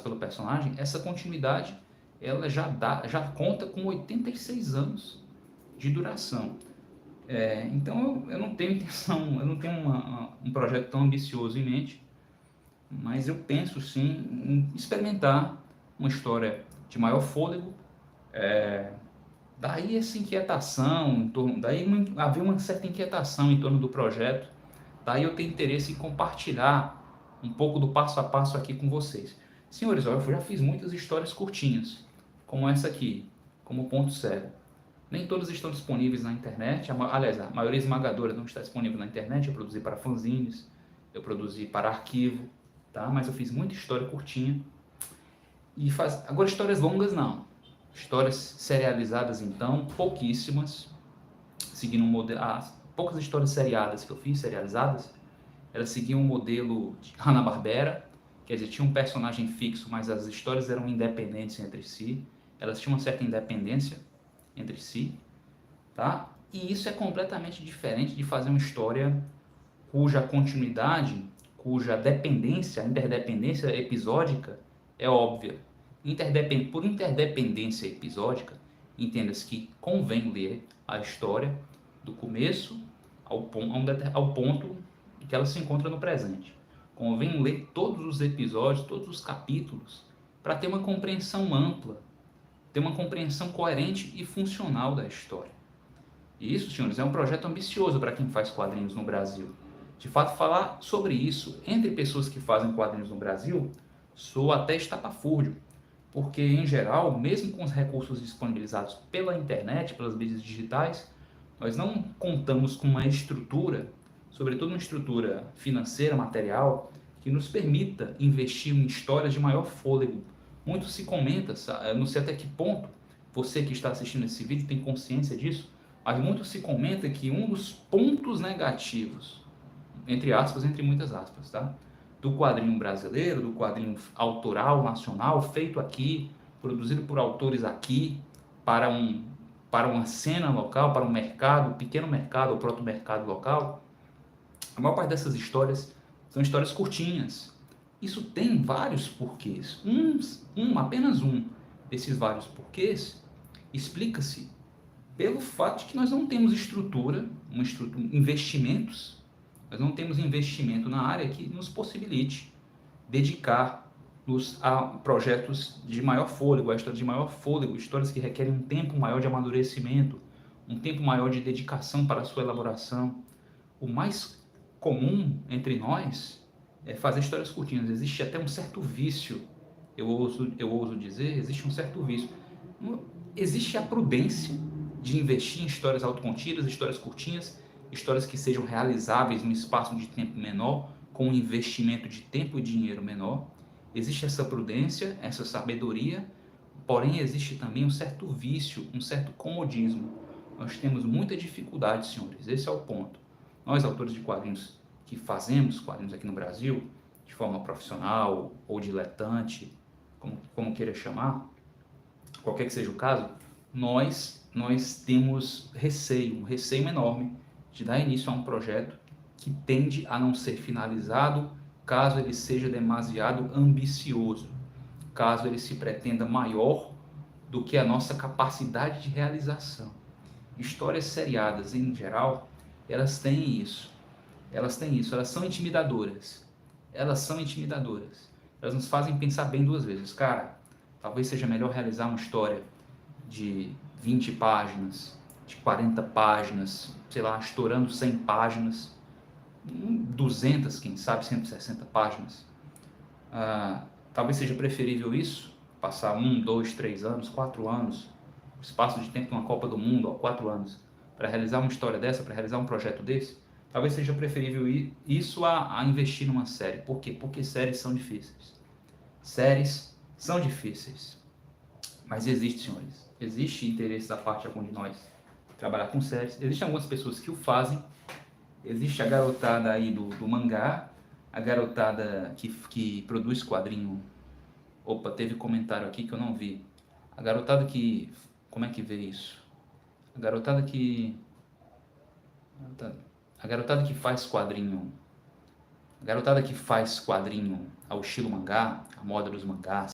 pelo personagem, essa continuidade ela já conta com 86 anos de duração. Então eu não tenho intenção, eu não tenho um projeto tão ambicioso em mente, mas eu penso sim em experimentar uma história de maior fôlego. Daí essa inquietação, daí havia uma certa inquietação em torno do projeto. Daí eu tenho interesse em compartilhar um pouco do passo a passo aqui com vocês. Senhores, eu já fiz muitas histórias curtinhas, como essa aqui, como ponto cego. Nem todas estão disponíveis na internet, aliás, a maioria esmagadora não está disponível na internet. Eu produzi para fanzines, eu produzi para arquivo, tá? Mas eu fiz muita história curtinha. Agora, histórias longas não. Histórias serializadas, então, pouquíssimas, seguindo um modelo. As poucas histórias seriadas que eu fiz, serializadas, elas seguiam um modelo de Hanna-Barbera, quer dizer, tinha um personagem fixo, mas as histórias eram independentes entre si, elas tinham uma certa independência entre si, tá? E isso é completamente diferente de fazer uma história cuja continuidade, cuja dependência, interdependência episódica é óbvia. Por interdependência episódica, entenda-se que convém ler a história do começo ao ponto em que ela se encontra no presente. Convém ler todos os episódios, todos os capítulos, para ter uma compreensão ampla, ter uma compreensão coerente e funcional da história. E isso, senhores, é um projeto ambicioso para quem faz quadrinhos no Brasil. De fato, falar sobre isso entre pessoas que fazem quadrinhos no Brasil soa até estapafúrdio, porque, em geral, mesmo com os recursos disponibilizados pela internet, pelas mídias digitais, nós não contamos com uma estrutura, sobretudo uma estrutura financeira, material, que nos permita investir em histórias de maior fôlego. Muito se comenta, eu não sei até que ponto você que está assistindo esse vídeo tem consciência disso, mas muito se comenta que um dos pontos negativos, entre aspas, entre muitas aspas, tá? Do quadrinho brasileiro, do quadrinho autoral, nacional, feito aqui, produzido por autores aqui, para uma cena local, para um mercado, pequeno mercado ou proto-mercado local. A maior parte dessas histórias são histórias curtinhas. Isso tem vários porquês. Apenas um desses vários porquês explica-se pelo fato de que nós não temos investimentos. Nós não temos investimento na área que nos possibilite dedicar-nos a projetos de maior fôlego, a histórias de maior fôlego, histórias que requerem um tempo maior de amadurecimento, um tempo maior de dedicação para a sua elaboração. O mais comum entre nós é fazer histórias curtinhas. Existe até um certo vício, eu ouso dizer, existe um certo vício. Existe a prudência de investir em histórias autocontidas, histórias curtinhas, histórias que sejam realizáveis num espaço de tempo menor, com um investimento de tempo e dinheiro menor. Existe essa prudência, essa sabedoria, porém existe também um certo vício, um certo comodismo. Nós temos muita dificuldade, senhores, esse é o ponto. Nós, autores de quadrinhos que fazemos quadrinhos aqui no Brasil, de forma profissional ou diletante, como queira chamar, qualquer que seja o caso, nós temos um receio enorme de dar início a um projeto que tende a não ser finalizado caso ele seja demasiado ambicioso, caso ele se pretenda maior do que a nossa capacidade de realização. Histórias seriadas, em geral, elas têm isso. Elas são intimidadoras. Elas nos fazem pensar bem duas vezes. Cara, talvez seja melhor realizar uma história de 20 páginas, de 40 páginas, sei lá, estourando 100 páginas, 200, quem sabe 160 páginas. Talvez seja preferível isso, passar 1, 2, 3 anos, 4 anos, o espaço de tempo de uma Copa do Mundo, 4 anos, para realizar uma história dessa, para realizar um projeto desse. Talvez seja preferível isso a investir numa série. Por quê? Porque séries são difíceis. Séries são difíceis. Mas existe, senhores. Existe interesse da parte de algum de nós trabalhar com séries. Existem algumas pessoas que o fazem. Existe a garotada aí do mangá. A garotada que produz quadrinho. Opa, teve comentário aqui que eu não vi. A garotada que... Como é que vê isso? A garotada que faz quadrinho, a garotada que faz quadrinho ao estilo mangá, a moda dos mangás,